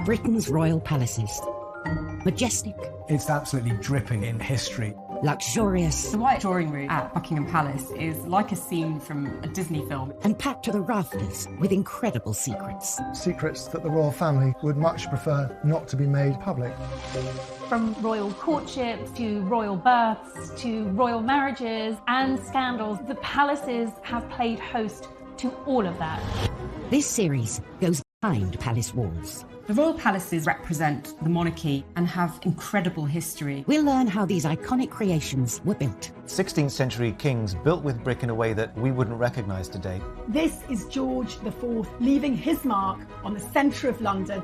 Britain's royal palaces. Majestic. It's absolutely dripping in history. Luxurious. The White Drawing Room at Buckingham Palace is like a scene from a Disney film. And packed to the rafters with incredible secrets. Secrets that the royal family would much prefer not to be made public. From royal courtships to royal births to royal marriages and scandals, the palaces have played host to all of that. This series goes behind palace walls. The royal palaces represent the monarchy and have incredible history. We'll learn how these iconic creations were built. 16th century kings built with brick in a way that we wouldn't recognise today. This is George IV leaving his mark on the centre of London.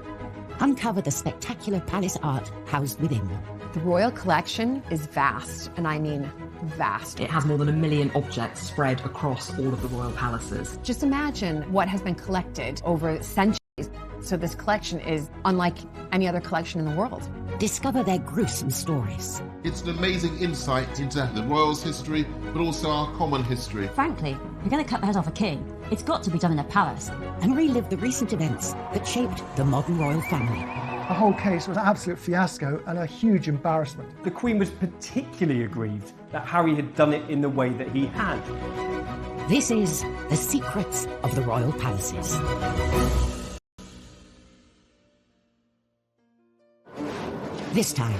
Uncover the spectacular palace art housed within. The royal collection is vast, and I mean vast. It has more than 1 million objects spread across all of the royal palaces. Just imagine what has been collected over centuries. So this collection is unlike any other collection in the world. Discover their gruesome stories. It's an amazing insight into the royals' history, but also our common history. Frankly, you're going to cut the head off a king. It's got to be done in a palace. And relive the recent events that shaped the modern royal family. The whole case was an absolute fiasco and a huge embarrassment. The Queen was particularly aggrieved that Harry had done it in the way that he had. This is The Secrets of the Royal Palaces. This time,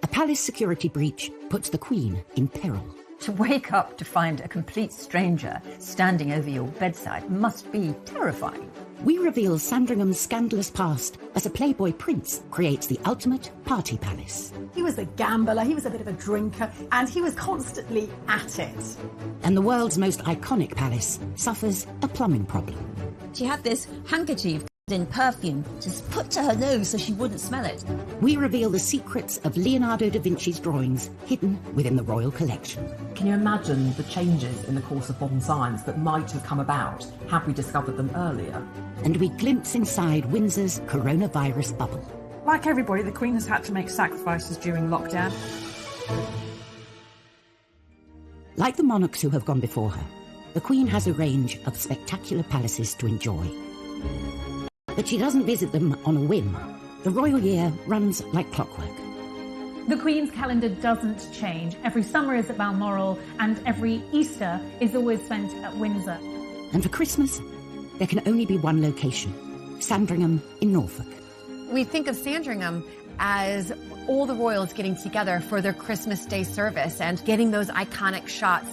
a palace security breach puts the Queen in peril. To wake up to find a complete stranger standing over your bedside must be terrifying. We reveal Sandringham's scandalous past as a playboy prince creates the ultimate party palace. He was a gambler, he was a bit of a drinker, and he was constantly at it. And the world's most iconic palace suffers a plumbing problem. She had this handkerchief in perfume just put to her nose so she wouldn't smell it. We reveal the secrets of Leonardo da Vinci's drawings hidden within the royal collection. Can you imagine the changes in the course of modern science that might have come about had we discovered them earlier? And we glimpse inside Windsor's coronavirus bubble. Like everybody, the Queen has had to make sacrifices during lockdown. Like the monarchs who have gone before her, the Queen has a range of spectacular palaces to enjoy. But she doesn't visit them on a whim. The royal year runs like clockwork. The Queen's calendar doesn't change. Every summer is at Balmoral and every Easter is always spent at Windsor. And for Christmas, there can only be one location, Sandringham in Norfolk. We think of Sandringham as all the royals getting together for their Christmas Day service and getting those iconic shots.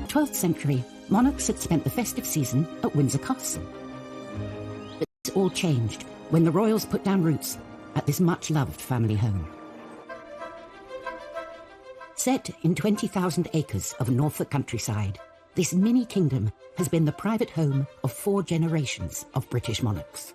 12th century, monarchs had spent the festive season at Windsor Castle. But this all changed when the royals put down roots at this much-loved family home. Set in 20,000 acres of Norfolk countryside, this mini-kingdom has been the private home of 4 generations of British monarchs.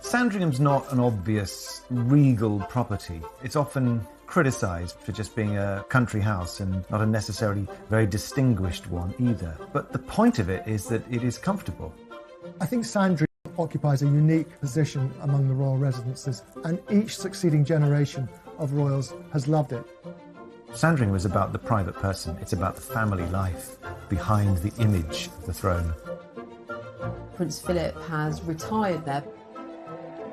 Sandringham's not an obvious regal property. It's often criticised for just being a country house and not a necessarily very distinguished one either. But the point of it is that it is comfortable. I think Sandringham occupies a unique position among the royal residences, and each succeeding generation of royals has loved it. Sandringham is about the private person. It's about the family life behind the image of the throne. Prince Philip has retired there.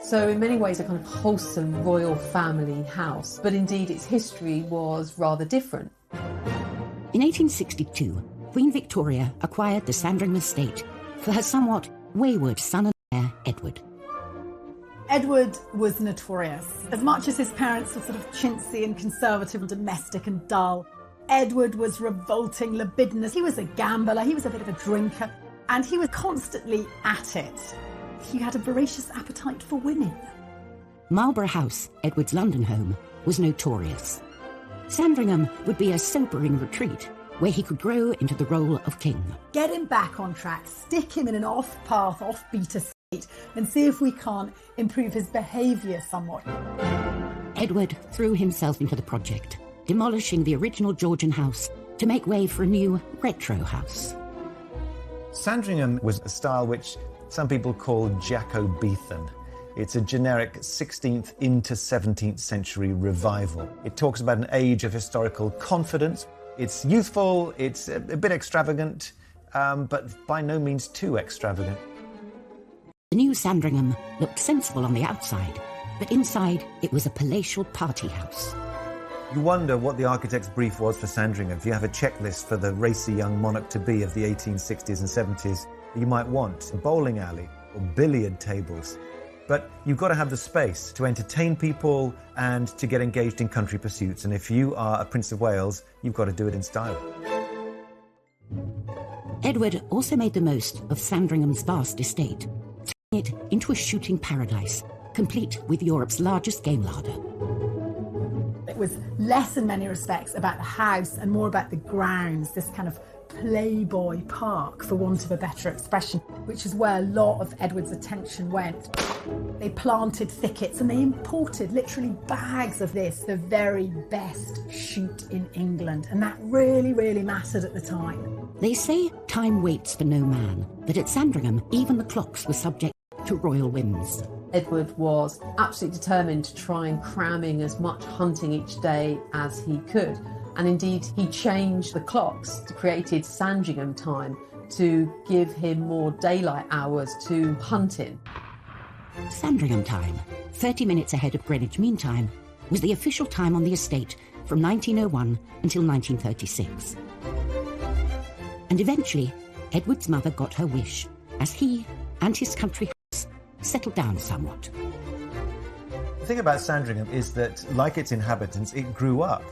So in many ways a kind of wholesome royal family house, but indeed its history was rather different. In 1862, Queen Victoria acquired the Sandringham estate for her somewhat wayward son and heir, Edward. Edward was notorious. As much as his parents were sort of chintzy and conservative and domestic and dull, Edward was revolting, libidinous. He was a gambler, he was a bit of a drinker, and he was constantly at it. He had a voracious appetite for women. Marlborough House, Edward's London home, was notorious. Sandringham would be a sobering retreat where he could grow into the role of king. Get him back on track, stick him in an off-path, off-beat estate, and see if we can't improve his behaviour somewhat. Edward threw himself into the project, demolishing the original Georgian house to make way for a new retro house. Sandringham was a style which some people call Jacobean. It's a generic 16th into 17th century revival. It talks about an age of historical confidence. It's youthful, it's a bit extravagant, but by no means too extravagant. new Sandringham looked sensible on the outside, but inside it was a palatial party house. You wonder what the architect's brief was for Sandringham. If you have a checklist for the racy young monarch-to-be of the 1860s and 70s, you might want a bowling alley or billiard tables. But you've got to have the space to entertain people and to get engaged in country pursuits. And if you are a Prince of Wales, you've got to do it in style. Edward also made the most of Sandringham's vast estate, turning it into a shooting paradise, complete with Europe's largest game larder. It was less in many respects about the house and more about the grounds, this kind of playboy park, for want of a better expression, which is where a lot of Edward's attention went. They planted thickets and they imported literally bags of this, the very best shoot in England, and that really, really mattered at the time. They say time waits for no man, but at Sandringham, even the clocks were subject to royal whims. Edward was absolutely determined to try and cram in as much hunting each day as he could. And indeed, he changed the clocks to created Sandringham time to give him more daylight hours to hunt in. Sandringham time, 30 minutes ahead of Greenwich Mean Time, was the official time on the estate from 1901 until 1936. And eventually, Edward's mother got her wish, as he and his country house settled down somewhat. The thing about Sandringham is that, like its inhabitants, it grew up.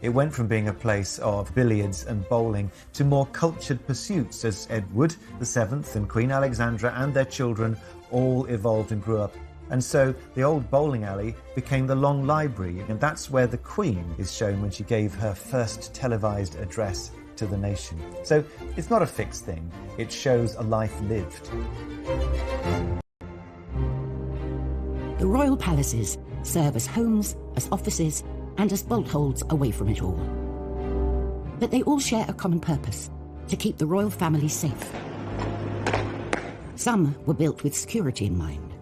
It went from being a place of billiards and bowling to more cultured pursuits as Edward VII and Queen Alexandra and their children all evolved and grew up. And so the old bowling alley became the Long Library, and that's where the Queen is shown when she gave her first televised address to the nation. So it's not a fixed thing, it shows a life lived. The royal palaces serve as homes, as offices, and as bolt holes away from it all. But they all share a common purpose: to keep the royal family safe. Some were built with security in mind.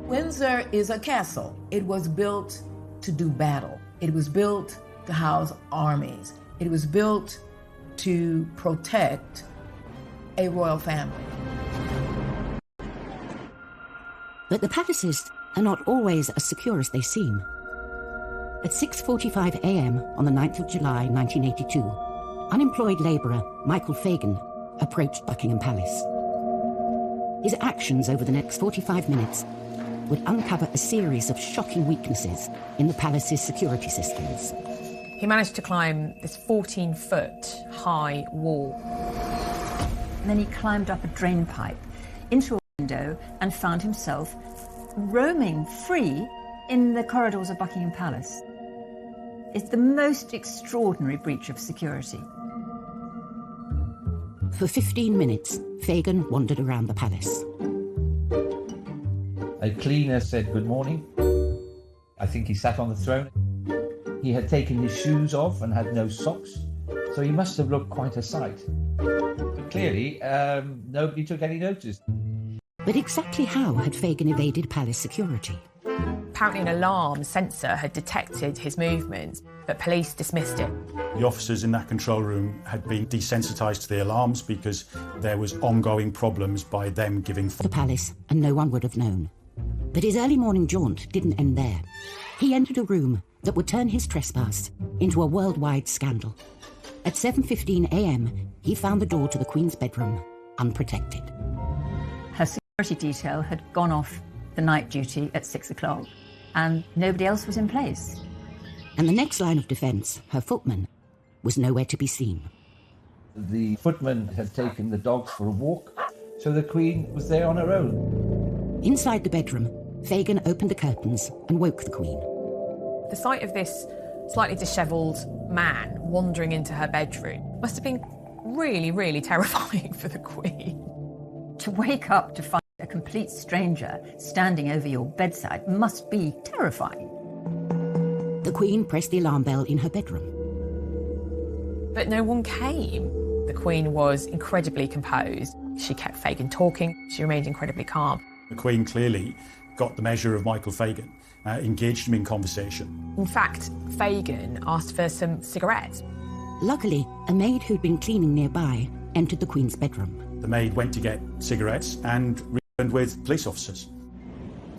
Windsor is a castle. It was built to do battle. It was built to house armies. It was built to protect a royal family. But the palaces are not always as secure as they seem. At 6:45 a.m. on the 9th of July 1982, unemployed labourer Michael Fagan approached Buckingham Palace. His actions over the next 45 minutes would uncover a series of shocking weaknesses in the palace's security systems. He managed to climb this 14-foot high wall. And then he climbed up a drain pipe into a window and found himself roaming free in the corridors of Buckingham Palace. It's the most extraordinary breach of security. For 15 minutes, Fagan wandered around the palace. A cleaner said good morning. I think he sat on the throne. He had taken his shoes off and had no socks, so he must have looked quite a sight. But clearly, nobody took any notice. But exactly how had Fagan evaded palace security? Apparently an alarm sensor had detected his movements, but police dismissed it. The officers in that control room had been desensitised to the alarms because there was ongoing problems by them giving the palace, and no one would have known. But his early morning jaunt didn't end there. He entered a room that would turn his trespass into a worldwide scandal. At 7:15 a.m, he found the door to the Queen's bedroom unprotected. Her security detail had gone off the night duty at 6 o'clock, and nobody else was in place. And the next line of defence, her footman, was nowhere to be seen. The footman had taken the dogs for a walk, so the Queen was there on her own. Inside the bedroom, Fagan opened the curtains and woke the Queen. The sight of this slightly dishevelled man wandering into her bedroom must have been really, really terrifying for the Queen. To wake up to find a complete stranger standing over your bedside must be terrifying. The Queen pressed the alarm bell in her bedroom. But no one came. The Queen was incredibly composed. She kept Fagan talking. She remained incredibly calm. The Queen clearly got the measure of Michael Fagan, engaged him in conversation. In fact, Fagan asked for some cigarettes. Luckily, a maid who'd been cleaning nearby entered the Queen's bedroom. The maid went to get cigarettes and and with police officers.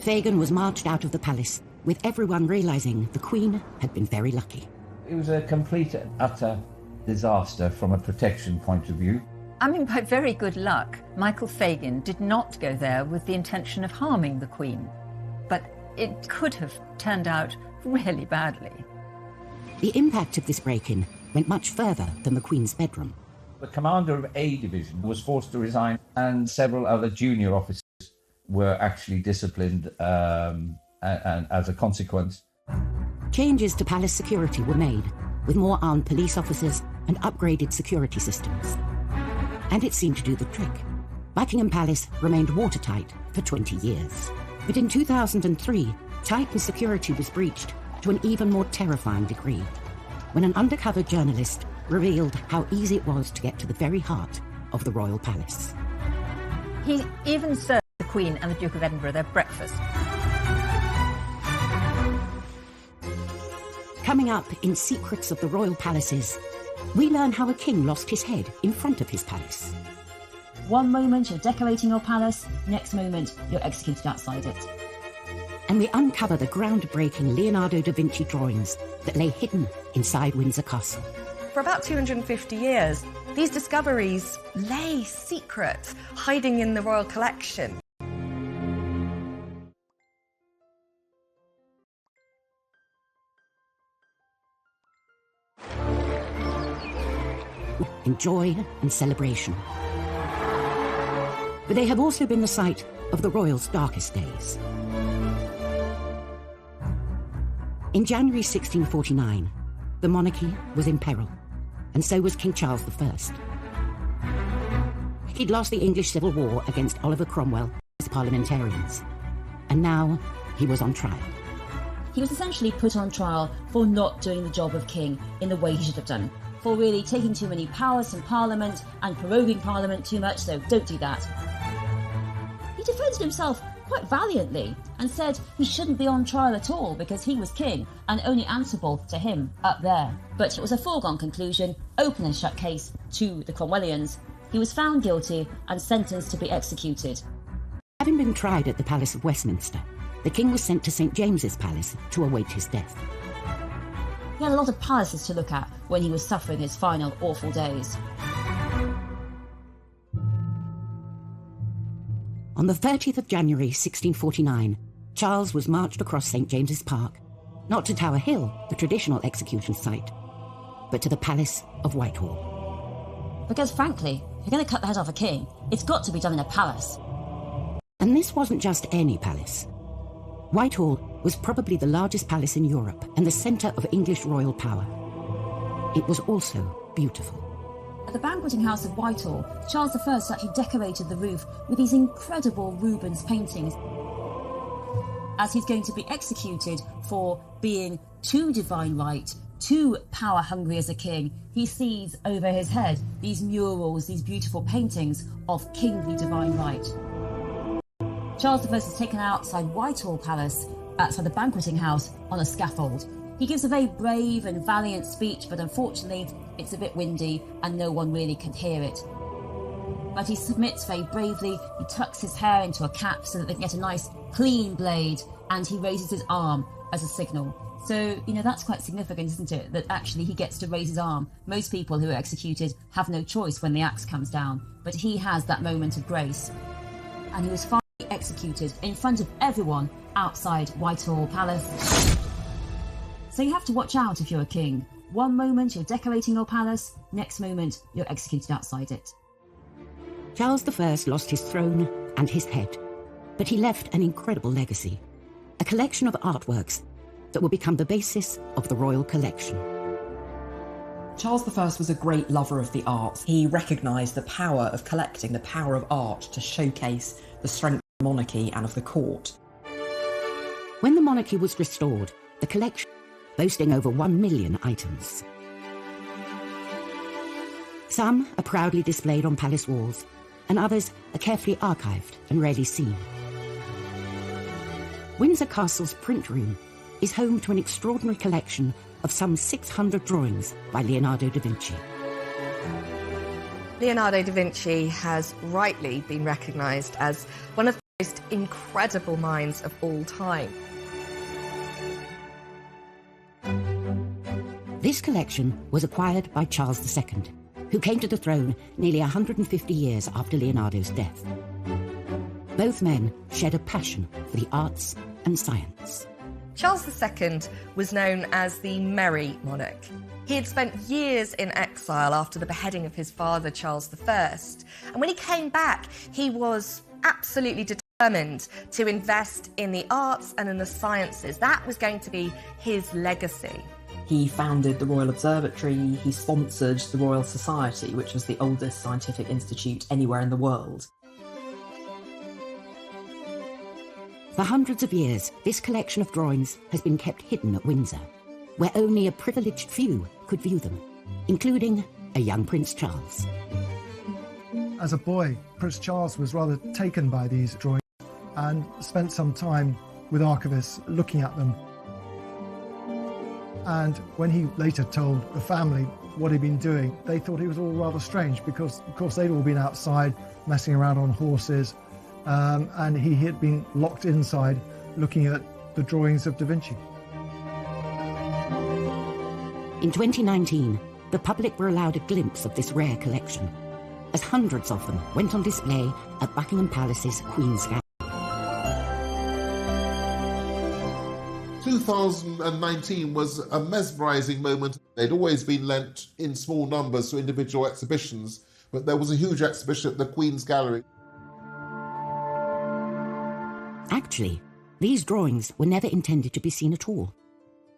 Meghan was marched out of the palace, with everyone realising the Queen had been very lucky. It was a complete and utter disaster from a protection point of view. I mean, by very good luck, Michael Fagan did not go there with the intention of harming the Queen. But it could have turned out really badly. The impact of this break-in went much further than the Queen's bedroom. The commander of A Division was forced to resign, and several other junior officers were actually disciplined and as a consequence. Changes to palace security were made, with more armed police officers and upgraded security systems. And it seemed to do the trick. Buckingham Palace remained watertight for 20 years. But in 2003, tightened security was breached to an even more terrifying degree, when an undercover journalist revealed how easy it was to get to the very heart of the royal palace. He even served the Queen and the Duke of Edinburgh their breakfast. Coming up in Secrets of the Royal Palaces, we learn how a king lost his head in front of his palace. One moment you're decorating your palace, next moment you're executed outside it. And we uncover the groundbreaking Leonardo da Vinci drawings that lay hidden inside Windsor Castle. For about 250 years, these discoveries lay secret, hiding in the royal collection. In joy and celebration. But they have also been the site of the royals' darkest days. In January 1649, the monarchy was in peril, and so was King Charles I. He'd lost the English Civil War against Oliver Cromwell and his parliamentarians, and now he was on trial. He was essentially put on trial for not doing the job of king in the way he should have done, for really taking too many powers from Parliament and proroguing Parliament too much, so don't do that. He defended himself quite valiantly and said he shouldn't be on trial at all because he was king and only answerable to him up there. But it was a foregone conclusion, open and shut case to the Cromwellians. He was found guilty and sentenced to be executed. Having been tried at the Palace of Westminster, the king was sent to St James's Palace to await his death. He had a lot of palaces to look at when he was suffering his final awful days. On the 30th of January 1649, Charles was marched across St James's Park, not to Tower Hill, the traditional execution site, but to the Palace of Whitehall. Because frankly, if you're going to cut the head off a king, it's got to be done in a palace. And this wasn't just any palace. Whitehall was probably the largest palace in Europe and the centre of English royal power. It was also beautiful. At the banqueting house of Whitehall, Charles I actually decorated the roof with these incredible Rubens paintings. As he's going to be executed for being too divine right, too power hungry as a king, he sees over his head these murals, these beautiful paintings of kingly divine right. Charles I is taken outside Whitehall Palace, outside the banqueting house, on a scaffold. He gives a very brave and valiant speech, but unfortunately it's a bit windy and no one really can hear it. But he submits very bravely, he tucks his hair into a cap so that they can get a nice clean blade, and he raises his arm as a signal. So, that's quite significant, isn't it? That actually he gets to raise his arm. Most people who are executed have no choice when the axe comes down, but he has that moment of grace. And he was finally executed in front of everyone outside Whitehall Palace. So you have to watch out if you're a king. One moment you're decorating your palace, next moment you're executed outside it. Charles I lost his throne and his head, but he left an incredible legacy, a collection of artworks that will become the basis of the royal collection. Charles I was a great lover of the arts. He recognised the power of collecting, the power of art to showcase the strength of the monarchy and of the court. When the monarchy was restored, the collection boasting over 1 million items. Some are proudly displayed on palace walls, and others are carefully archived and rarely seen. Windsor Castle's print room is home to an extraordinary collection of some 600 drawings by Leonardo da Vinci. Leonardo da Vinci has rightly been recognised as one of most incredible minds of all time. This collection was acquired by Charles II, who came to the throne nearly 150 years after Leonardo's death. Both men shared a passion for the arts and science. Charles II was known as the Merry Monarch. He had spent years in exile after the beheading of his father, Charles I. And when he came back, he was absolutely determined to invest in the arts and in the sciences. That was going to be his legacy. He founded the Royal Observatory, he sponsored the Royal Society, which was the oldest scientific institute anywhere in the world. For hundreds of years, this collection of drawings has been kept hidden at Windsor, where only a privileged few could view them, including a young Prince Charles. As a boy, Prince Charles was rather taken by these drawings and spent some time with archivists looking at them. And when he later told the family what he'd been doing, they thought it was all rather strange because, of course, they'd all been outside messing around on horses, and he had been locked inside looking at the drawings of Da Vinci. In 2019, the public were allowed a glimpse of this rare collection, as hundreds of them went on display at Buckingham Palace's Queen's Gallery. 2019 was a mesmerising moment. They'd always been lent in small numbers to individual exhibitions, but there was a huge exhibition at the Queen's Gallery. Actually, these drawings were never intended to be seen at all.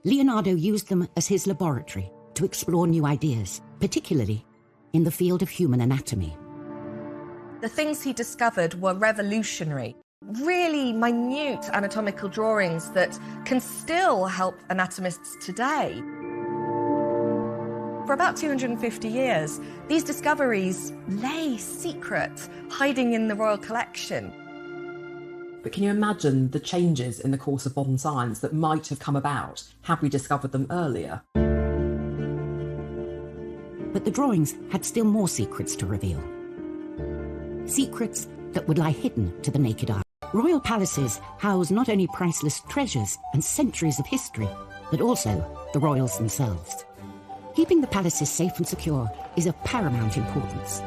Leonardo used them as his laboratory to explore new ideas, particularly in the field of human anatomy. The things he discovered were revolutionary. Really minute anatomical drawings that can still help anatomists today. For about 250 years, these discoveries lay secret, hiding in the royal collection. But can you imagine the changes in the course of modern science that might have come about had we discovered them earlier? But the drawings had still more secrets to reveal. Secrets that would lie hidden to the naked eye. Royal palaces house not only priceless treasures and centuries of history, but also the royals themselves. Keeping the palaces safe and secure is of paramount importance.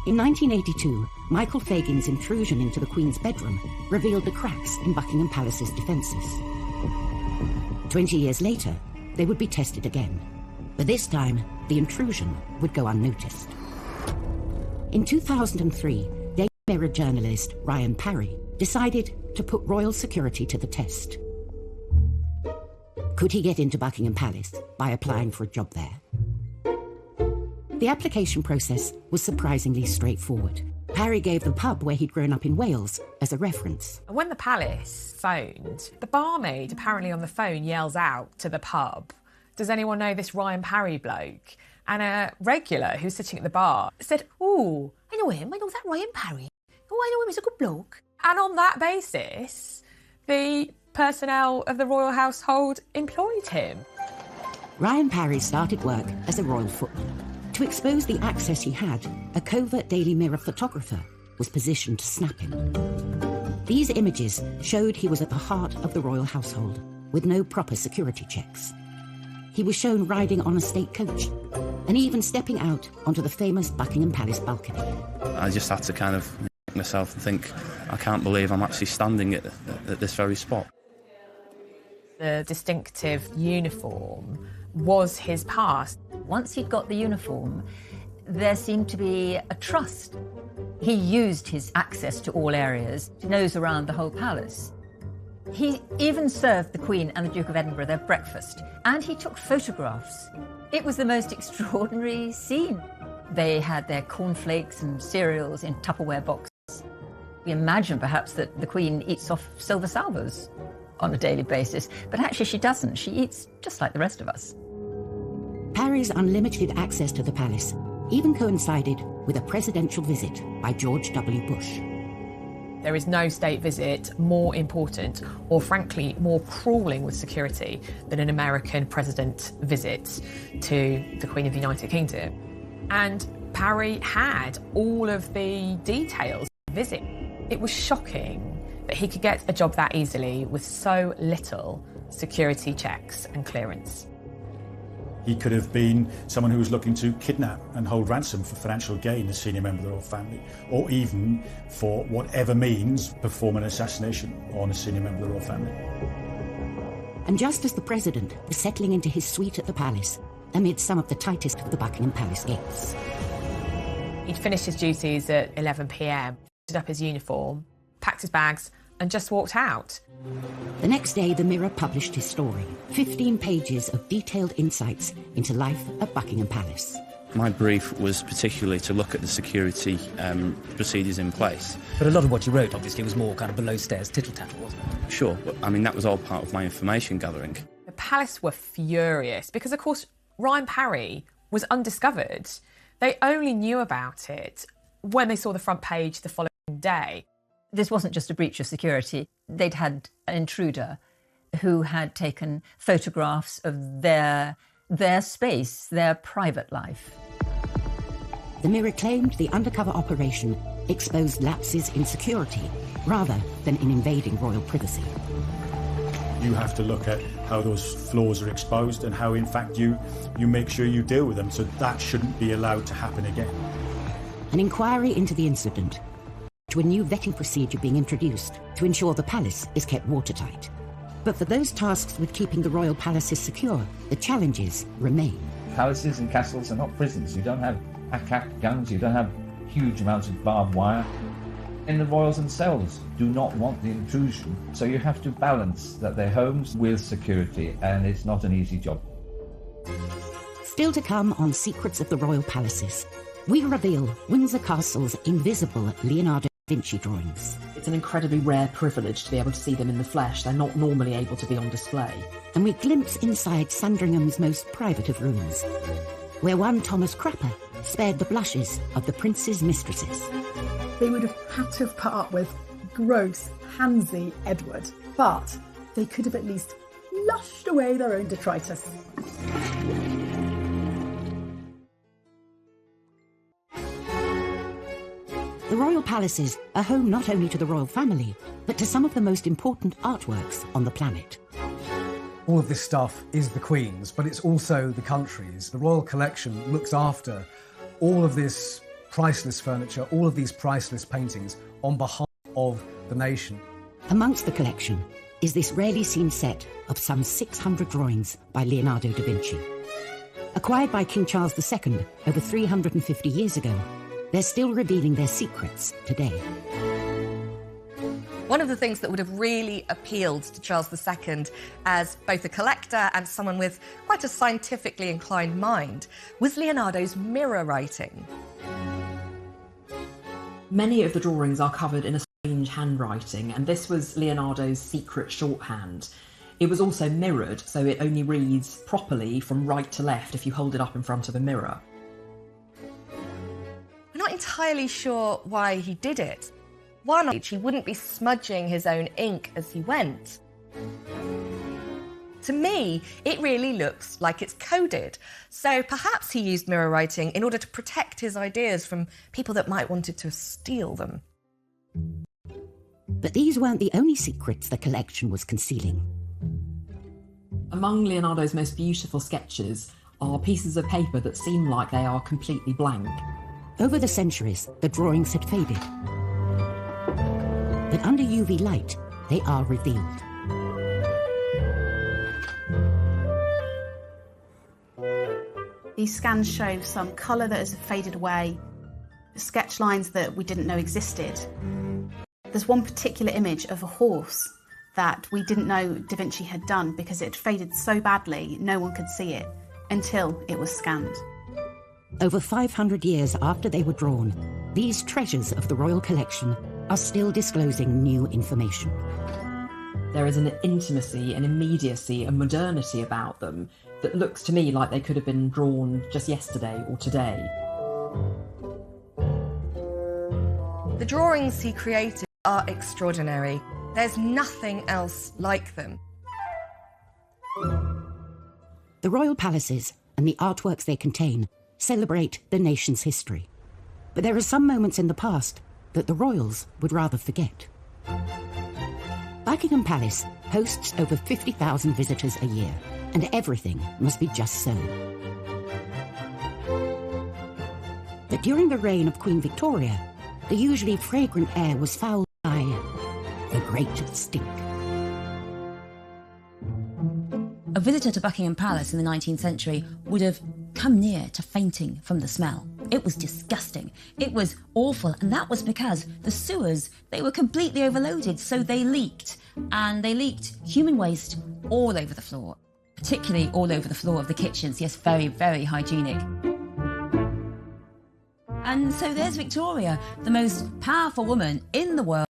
In 1982, Michael Fagin's intrusion into the Queen's bedroom revealed the cracks in Buckingham Palace's defences. 20 years later, they would be tested again, but this time the intrusion would go unnoticed. In 2003, Daily Mirror journalist Ryan Parry decided to put royal security to the test. Could he get into Buckingham Palace by applying for a job there? The application process was surprisingly straightforward. Parry gave the pub where he'd grown up in Wales as a reference. When the palace phoned, the barmaid apparently on the phone yells out to the pub, "Does anyone know this Ryan Parry bloke?" And a regular who's sitting at the bar said, "Oh, I know him. I know that Ryan Parry. Oh, I know him. He's a good bloke." And on that basis, the personnel of the royal household employed him. Ryan Parry started work as a royal footman. To expose the access he had, a covert Daily Mirror photographer was positioned to snap him. These images showed he was at the heart of the royal household, with no proper security checks. He was shown riding on a state coach, and even stepping out onto the famous Buckingham Palace balcony. I just had to kind of make myself and think, I can't believe I'm actually standing at this very spot. The distinctive uniform was his past. Once he'd got the uniform, there seemed to be a trust. He used his access to all areas to nose around the whole palace. He even served the Queen and the Duke of Edinburgh their breakfast, and he took photographs. It was the most extraordinary scene. They had their cornflakes and cereals in Tupperware boxes. We imagine perhaps that the Queen eats off silver salvers on a daily basis, but actually she doesn't. She eats just like the rest of us. Parry's unlimited access to the palace even coincided with a presidential visit by George W. Bush. There is no state visit more important or, frankly, more crawling with security than an American president visit to the Queen of the United Kingdom. And Parry had all of the details. visit. It was shocking that he could get a job that easily with so little security checks and clearance. He could have been someone who was looking to kidnap and hold ransom for financial gain, a senior member of the royal family, or even, for whatever means, perform an assassination on a senior member of the royal family. And just as the president was settling into his suite at the palace, amid some of the tightest of the Buckingham Palace gates. He'd finished his duties at 11 p.m, put up his uniform, packed his bags, and just walked out. The next day, the Mirror published his story, 15 pages of detailed insights into life at Buckingham Palace. My brief was particularly to look at the security procedures in place. But a lot of what you wrote, obviously, was more kind of below-stairs tittle-tattle, wasn't it? Sure, but I mean, that was all part of my information gathering. The palace were furious because, of course, Ryan Parry was undiscovered. They only knew about it when they saw the front page the following day. This wasn't just a breach of security. They'd had an intruder who had taken photographs of their space, their private life. The Mirror claimed the undercover operation exposed lapses in security rather than in invading royal privacy. You have to look at how those flaws are exposed and how, in fact, you make sure you deal with them. So that shouldn't be allowed to happen again. An inquiry into the incident, to a new vetting procedure being introduced to ensure the palace is kept watertight. But for those tasked with keeping the royal palaces secure, the challenges remain. Palaces and castles are not prisons. You don't have ack-ack guns, you don't have huge amounts of barbed wire. And the royals themselves do not want the intrusion, so you have to balance that their homes with security, and it's not an easy job. Still to come on Secrets of the Royal Palaces, we reveal Windsor Castle's invisible Leonardo da Vinci drawings. It's an incredibly rare privilege to be able to see them in the flesh. They're not normally able to be on display. And we glimpse inside Sandringham's most private of rooms, where one Thomas Crapper spared the blushes of the prince's mistresses. They would have had to have put up with gross, handsy Edward, but they could have at least lushed away their own detritus. The royal palaces are home not only to the royal family, but to some of the most important artworks on the planet. All of this stuff is the Queen's, but it's also the country's. The Royal Collection looks after all of this priceless furniture, all of these priceless paintings on behalf of the nation. Amongst the collection is this rarely seen set of some 600 drawings by Leonardo da Vinci. Acquired by King Charles II over 350 years ago, they're still revealing their secrets today. One of the things that would have really appealed to Charles II as both a collector and someone with quite a scientifically inclined mind was Leonardo's mirror writing. Many of the drawings are covered in a strange handwriting, and this was Leonardo's secret shorthand. It was also mirrored, so it only reads properly from right to left if you hold it up in front of a mirror. We're not entirely sure why he did it. One, he wouldn't be smudging his own ink as he went. To me, it really looks like it's coded. So perhaps he used mirror writing in order to protect his ideas from people that might wanted to steal them. But these weren't the only secrets the collection was concealing. Among Leonardo's most beautiful sketches are pieces of paper that seem like they are completely blank. Over the centuries, the drawings had faded. But under UV light, they are revealed. These scans show some colour that has faded away, sketch lines that we didn't know existed. There's one particular image of a horse that we didn't know Da Vinci had done because it faded so badly no one could see it until it was scanned. Over 500 years after they were drawn, these treasures of the royal collection are still disclosing new information. There is an intimacy, an immediacy, a modernity about them that looks to me like they could have been drawn just yesterday or today. The drawings he created are extraordinary. There's nothing else like them. The royal palaces and the artworks they contain celebrate the nation's history. But there are some moments in the past that the royals would rather forget. Buckingham Palace hosts over 50,000 visitors a year, and everything must be just so. But during the reign of Queen Victoria, the usually fragrant air was fouled by the Great Stink. A visitor to Buckingham Palace in the 19th century would have come near to fainting from the smell. It was disgusting. It was awful, and that was because the sewers, they were completely overloaded, so they leaked. And they leaked human waste all over the floor, particularly all over the floor of the kitchens. Yes, very, very hygienic. And so there's Victoria, the most powerful woman in the world,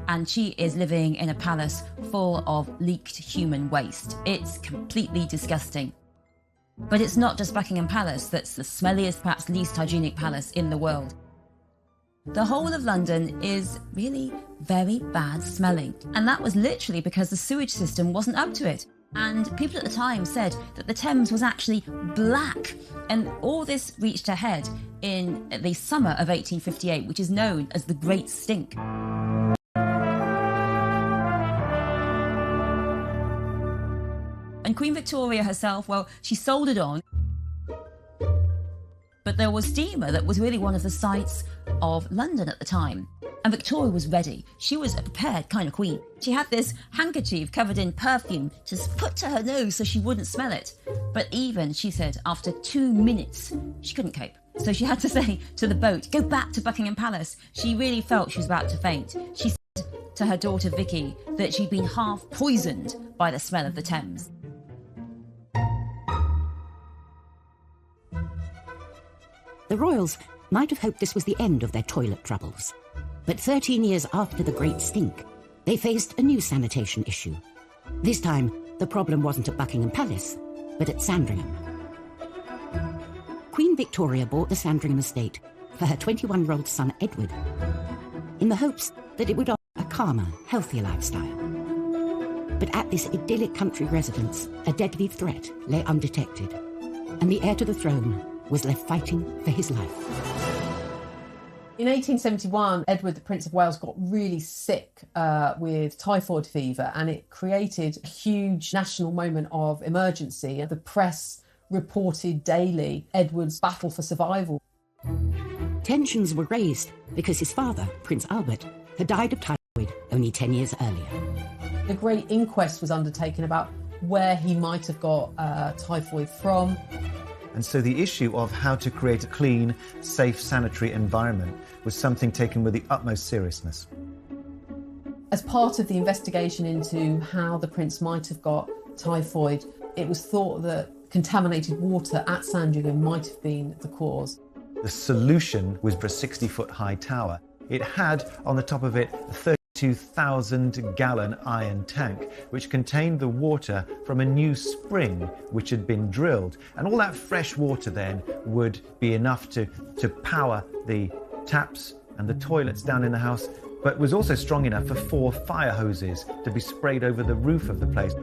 and she is living in a palace full of leaked human waste. It's completely disgusting. But it's not just Buckingham Palace that's the smelliest, perhaps least hygienic palace in the world. The whole of London is really very bad smelling, and that was literally because the sewage system wasn't up to it. And people at the time said that the Thames was actually black, and all this reached a head in the summer of 1858, which is known as the Great Stink. And Queen Victoria herself, well, she soldiered on. But there was steamer that was really one of the sights of London at the time. And Victoria was ready. She was a prepared kind of queen. She had this handkerchief covered in perfume to put to her nose so she wouldn't smell it. But even, she said, after 2 minutes, she couldn't cope. So she had to say to the boat, go back to Buckingham Palace. She really felt she was about to faint. She said to her daughter Vicky that she'd been half poisoned by the smell of the Thames. The royals might have hoped this was the end of their toilet troubles. But 13 years after the Great Stink, they faced a new sanitation issue. This time, the problem wasn't at Buckingham Palace, but at Sandringham. Queen Victoria bought the Sandringham estate for her 21-year-old son Edward, in the hopes that it would offer a calmer, healthier lifestyle. But at this idyllic country residence, a deadly threat lay undetected, and the heir to the throne was left fighting for his life. In 1871, Edward, the Prince of Wales, got really sick with typhoid fever, and it created a huge national moment of emergency. The press reported daily Edward's battle for survival. Tensions were raised because his father, Prince Albert, had died of typhoid only 10 years earlier. A great inquest was undertaken about where he might have got typhoid from. And so the issue of how to create a clean, safe, sanitary environment was something taken with the utmost seriousness. As part of the investigation into how the prince might have got typhoid, it was thought that contaminated water at Sandringham might have been the cause. The solution was for a 60-foot high tower. It had on the top of it a 32,000-gallon iron tank, which contained the water from a new spring which had been drilled. And all that fresh water then would be enough to power the taps and the toilets down in the house, but was also strong enough for 4 fire hoses to be sprayed over the roof of the place.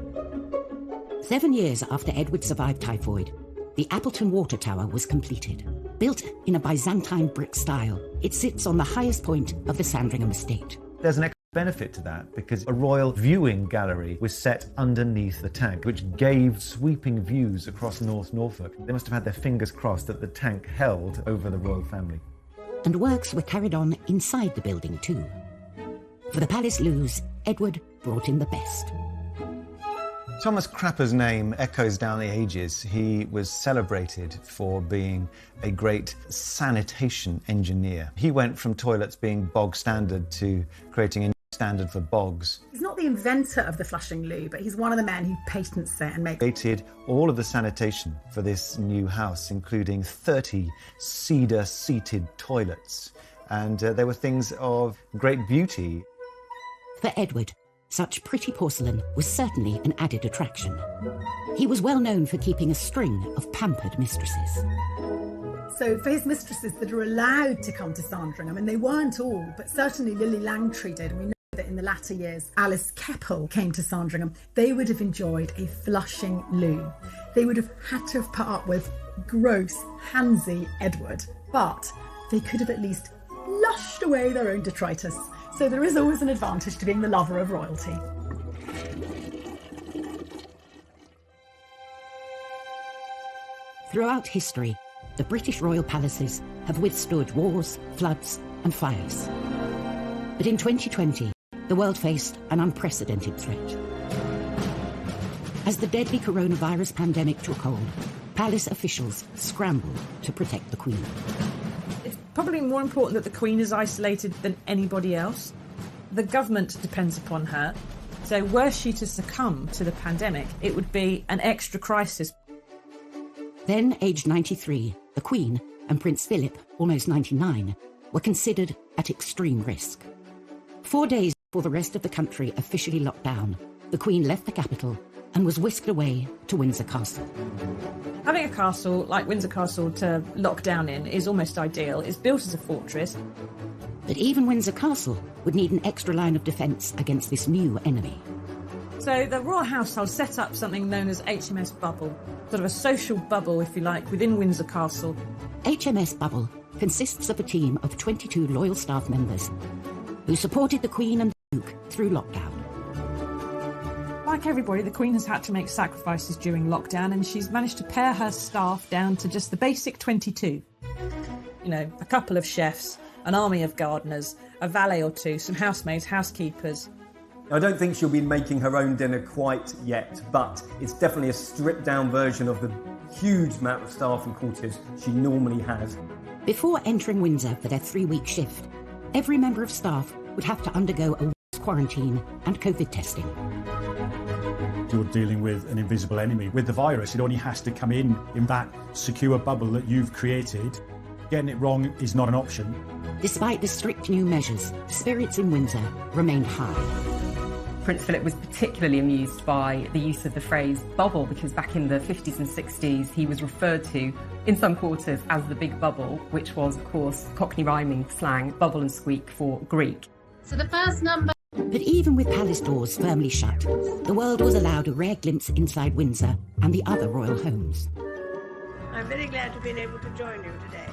7 years after Edward survived typhoid, the Appleton Water Tower was completed. Built in a Byzantine brick style, it sits on the highest point of the Sandringham estate. There's an extra benefit to that because a royal viewing gallery was set underneath the tank, which gave sweeping views across North Norfolk. They must have had their fingers crossed that the tank held over the royal family. And works were carried on inside the building too. For the palace loos, Edward brought in the best. Thomas Crapper's name echoes down the ages. He was celebrated for being a great sanitation engineer. He went from toilets being bog standard to creating a new standard for bogs. He's not the inventor of the flushing loo, but he's one of the men who patents it and makes... Created all of the sanitation for this new house, including 30 cedar-seated toilets. And they were things of great beauty. For Edward, such pretty porcelain was certainly an added attraction. He was well known for keeping a string of pampered mistresses. So for his mistresses that are allowed to come to Sandringham, and they weren't all, but certainly Lily Langtry did, and we know that in the latter years Alice Keppel came to Sandringham, they would have enjoyed a flushing loo. They would have had to have put up with gross, handsy Edward, but they could have at least flushed away their own detritus. So there is always an advantage to being the lover of royalty. Throughout history, the British royal palaces have withstood wars, floods and fires. But in 2020, the world faced an unprecedented threat. As the deadly coronavirus pandemic took hold, palace officials scrambled to protect the Queen. It's probably more important that the Queen is isolated than anybody else. The government depends upon her, so were she to succumb to the pandemic, it would be an extra crisis. Then, aged 93, the Queen and Prince Philip, almost 99, were considered at extreme risk. 4 days before the rest of the country officially locked down, the Queen left the capital and was whisked away to Windsor Castle. Having a castle like Windsor Castle to lock down in is almost ideal. It's built as a fortress. But even Windsor Castle would need an extra line of defence against this new enemy. So the royal household set up something known as HMS Bubble, sort of a social bubble, if you like, within Windsor Castle. HMS Bubble consists of a team of 22 loyal staff members who supported the Queen and the Duke through lockdown. Like everybody, the Queen has had to make sacrifices during lockdown, and she's managed to pare her staff down to just the basic 22. You know, a couple of chefs, an army of gardeners, a valet or two, some housemaids, housekeepers. I don't think she'll be making her own dinner quite yet, but it's definitely a stripped-down version of the huge amount of staff and courtiers she normally has. Before entering Windsor for their 3-week shift, every member of staff would have to undergo a week's quarantine and COVID testing. You're dealing with an invisible enemy. With the virus, it only has to come in that secure bubble that you've created. Getting it wrong is not an option. Despite the strict new measures, spirits in Windsor remained high. Prince Philip was particularly amused by the use of the phrase bubble, because back in the 50s and 60s he was referred to in some quarters as the big bubble, which was of course Cockney rhyming slang, bubble and squeak for Greek. So the first number. But even with palace doors firmly shut, the world was allowed a rare glimpse inside Windsor and the other royal homes. I'm very glad to have been able to join you today.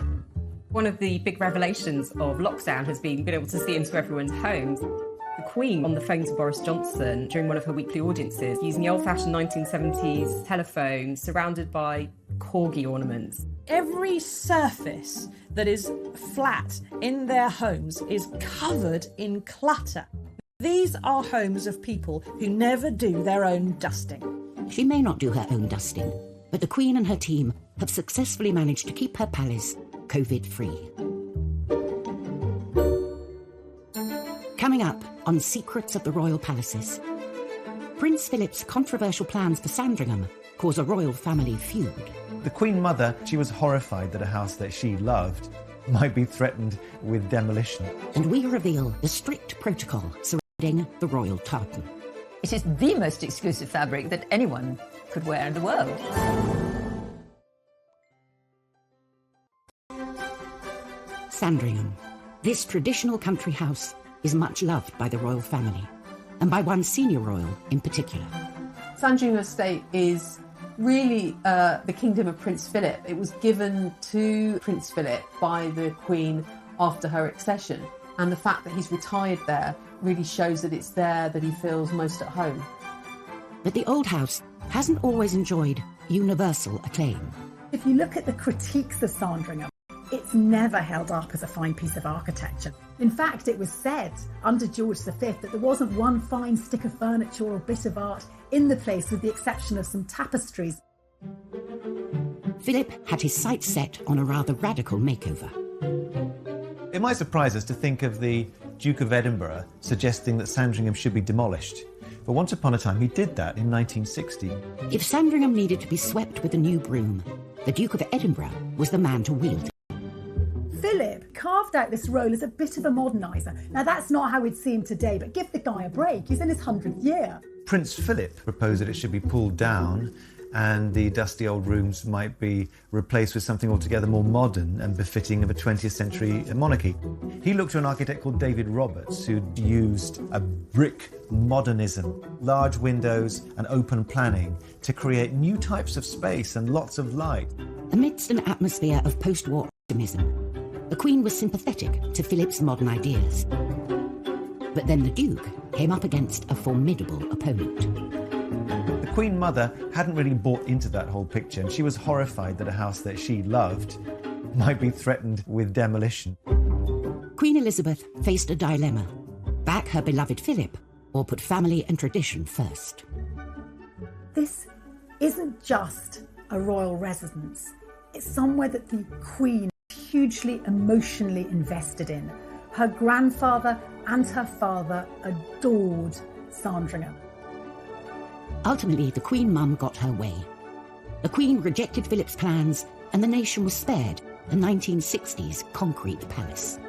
One of the big revelations of lockdown has been being able to see into everyone's homes. The Queen on the phone to Boris Johnson during one of her weekly audiences, using the old-fashioned 1970s telephone surrounded by corgi ornaments. Every surface that is flat in their homes is covered in clutter. These are homes of people who never do their own dusting. She may not do her own dusting, but the Queen and her team have successfully managed to keep her palace COVID-free. Coming up on Secrets of the Royal Palaces, Prince Philip's controversial plans for Sandringham cause a royal family feud. The Queen Mother, she was horrified that a house that she loved might be threatened with demolition. And we reveal the strict protocol surrounding the royal tartan. It is the most exclusive fabric that anyone could wear in the world. Sandringham. This traditional country house is much loved by the royal family, and by one senior royal in particular. Sandringham Estate is really the kingdom of Prince Philip. It was given to Prince Philip by the Queen after her accession, and the fact that he's retired there really shows that it's there that he feels most at home. But the old house hasn't always enjoyed universal acclaim. If you look at the critiques of Sandringham, it's never held up as a fine piece of architecture. In fact, it was said under George V that there wasn't one fine stick of furniture or bit of art in the place, with the exception of some tapestries. Philip had his sights set on a rather radical makeover. It might surprise us to think of the Duke of Edinburgh suggesting that Sandringham should be demolished. But once upon a time he did that in 1960. If Sandringham needed to be swept with a new broom, the Duke of Edinburgh was the man to wield it. Philip carved out this role as a bit of a moderniser. Now, that's not how we'd see him today, but give the guy a break. He's in his 100th year. Prince Philip proposed that it should be pulled down and the dusty old rooms might be replaced with something altogether more modern and befitting of a 20th century monarchy. He looked to an architect called David Roberts, who'd used a brick modernism, large windows and open planning to create new types of space and lots of light. Amidst an atmosphere of post-war optimism, The Queen was sympathetic to Philip's modern ideas. But then the Duke came up against a formidable opponent. The Queen Mother hadn't really bought into that whole picture, and she was horrified that a house that she loved might be threatened with demolition. Queen Elizabeth faced a dilemma: back her beloved Philip or put family and tradition first. This isn't just a royal residence. It's somewhere that the Queen is hugely emotionally invested in. Her grandfather and her father adored Sandringham. Ultimately, the Queen Mum got her way. The Queen rejected Philip's plans, and the nation was spared the 1960s concrete palace.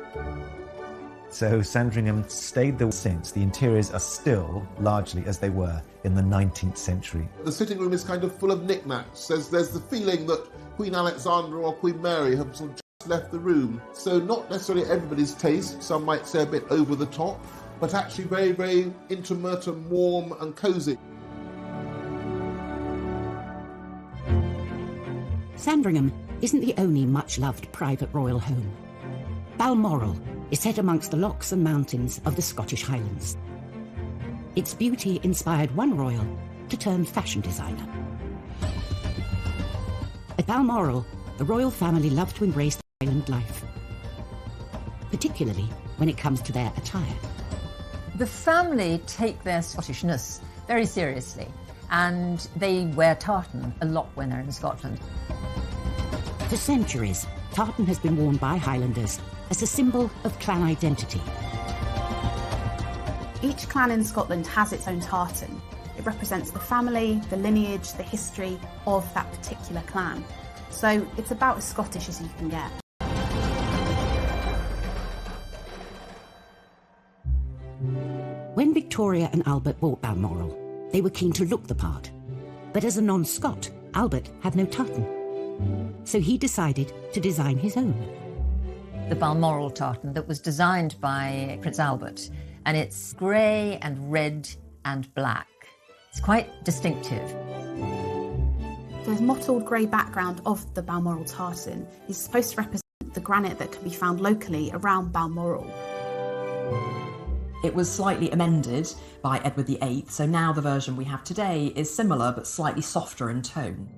So Sandringham stayed there since. The interiors are still largely as they were in the 19th century. The sitting room is kind of full of knickknacks. There's the feeling that Queen Alexandra or Queen Mary have sort of just left the room. So not necessarily everybody's taste, some might say a bit over the top, but actually very, very intimate and warm and cosy. Sandringham isn't the only much-loved private royal home. Balmoral is set amongst the lochs and mountains of the Scottish Highlands. Its beauty inspired one royal to turn fashion designer. At Balmoral, the royal family loved to embrace the Highland life, particularly when it comes to their attire. The family take their Scottishness very seriously, and they wear tartan a lot when they're in Scotland. For centuries, tartan has been worn by Highlanders as a symbol of clan identity. Each clan in Scotland has its own tartan. It represents the family, the lineage, the history of that particular clan. So it's about as Scottish as you can get. When Victoria and Albert bought Balmoral, they were keen to look the part. But as a non-Scot, Albert had no tartan. So he decided to design his own. The Balmoral tartan that was designed by Prince Albert, and it's grey and red and black. It's quite distinctive. The mottled grey background of the Balmoral tartan is supposed to represent the granite that can be found locally around Balmoral. It was slightly amended by Edward VIII, so now the version we have today is similar but slightly softer in tone.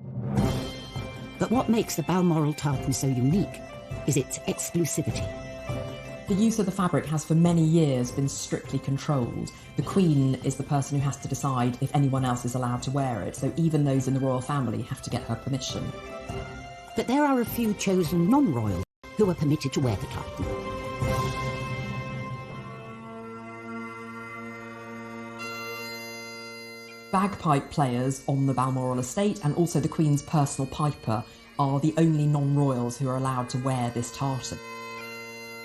But what makes the Balmoral tartan so unique is its exclusivity. The use of the fabric has for many years been strictly controlled. The Queen is the person who has to decide if anyone else is allowed to wear it, so even those in the royal family have to get her permission. But there are a few chosen non-royals who are permitted to wear the tartan. Bagpipe players on the Balmoral estate and also the Queen's personal piper are the only non-royals who are allowed to wear this tartan.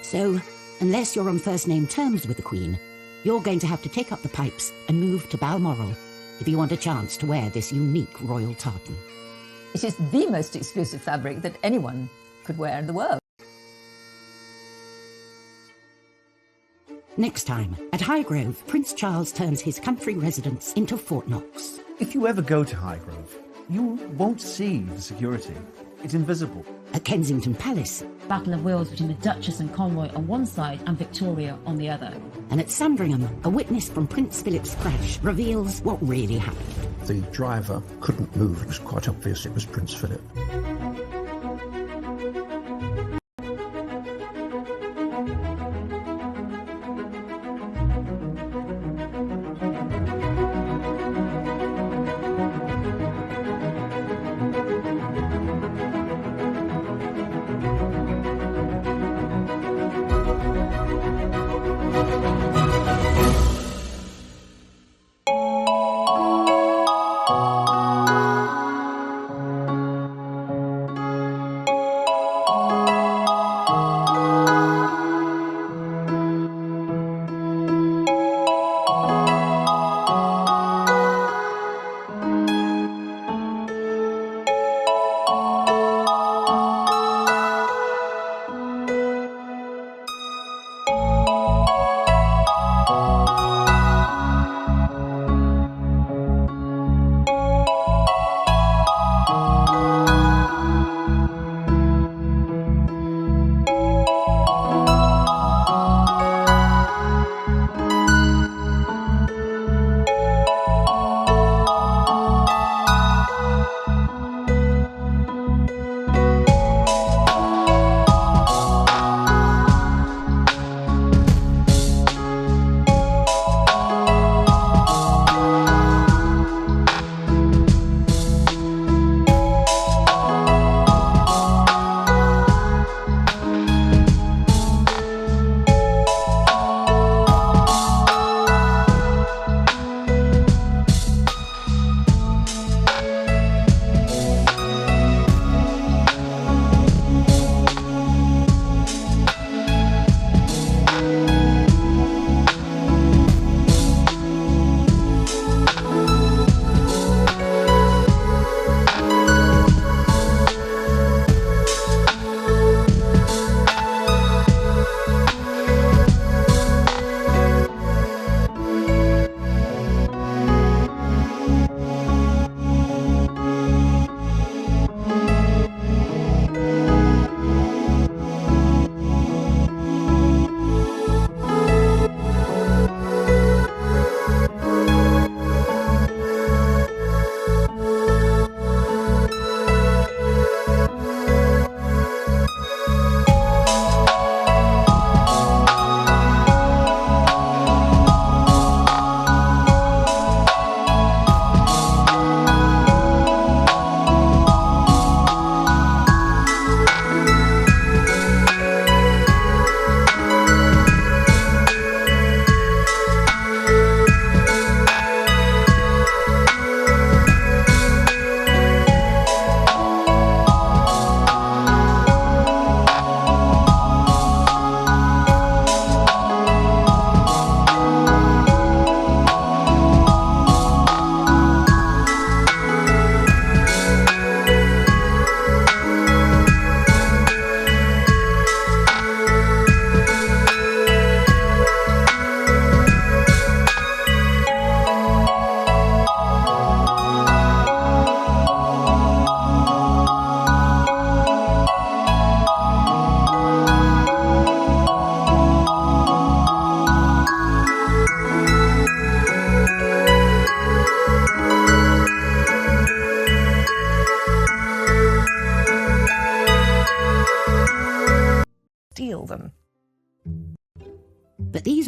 So, unless you're on first-name terms with the Queen, you're going to have to take up the pipes and move to Balmoral if you want a chance to wear this unique royal tartan. It is the most exclusive fabric that anyone could wear in the world. Next time, at Highgrove, Prince Charles turns his country residence into Fort Knox. If you ever go to Highgrove, you won't see the security. It's invisible. At Kensington Palace. Battle of wills between the Duchess and Conroy on one side and Victoria on the other. And at Sandringham, a witness from Prince Philip's crash reveals what really happened. The driver couldn't move. It was quite obvious it was Prince Philip.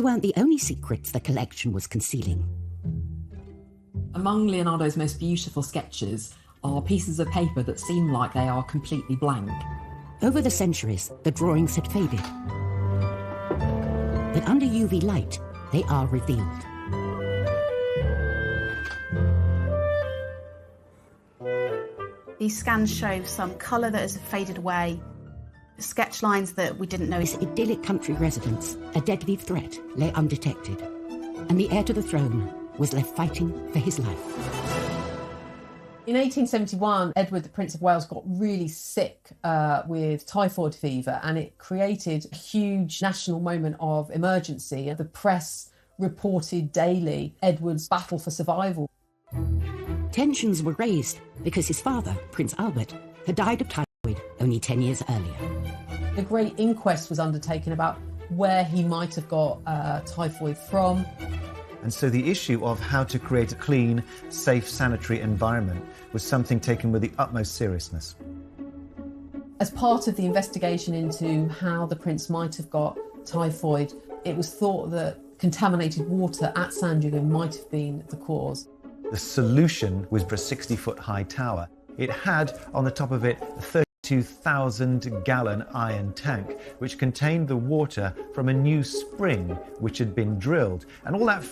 these weren't the only secrets the collection was concealing. Among Leonardo's most beautiful sketches are pieces of paper that seem like they are completely blank. Over the centuries, the drawings had faded. But under UV light, they are revealed. These scans show some colour that has faded away, sketch lines that we didn't know. This idyllic country residence, a deadly threat, lay undetected, and the heir to the throne was left fighting for his life. In 1871, Edward, the Prince of Wales, got really sick with typhoid fever, and it created a huge national moment of emergency. The press reported daily Edward's battle for survival. Tensions were raised because his father, Prince Albert, had died of typhoid only 10 years earlier. A great inquest was undertaken about where he might have got typhoid from. And so the issue of how to create a clean, safe, sanitary environment was something taken with the utmost seriousness. As part of the investigation into how the prince might have got typhoid, it was thought that contaminated water at Sandringham might have been the cause. The solution was for a 60-foot high tower. It had on the top of it a 32,000-gallon iron tank, which contained the water from a new spring which had been drilled. And all that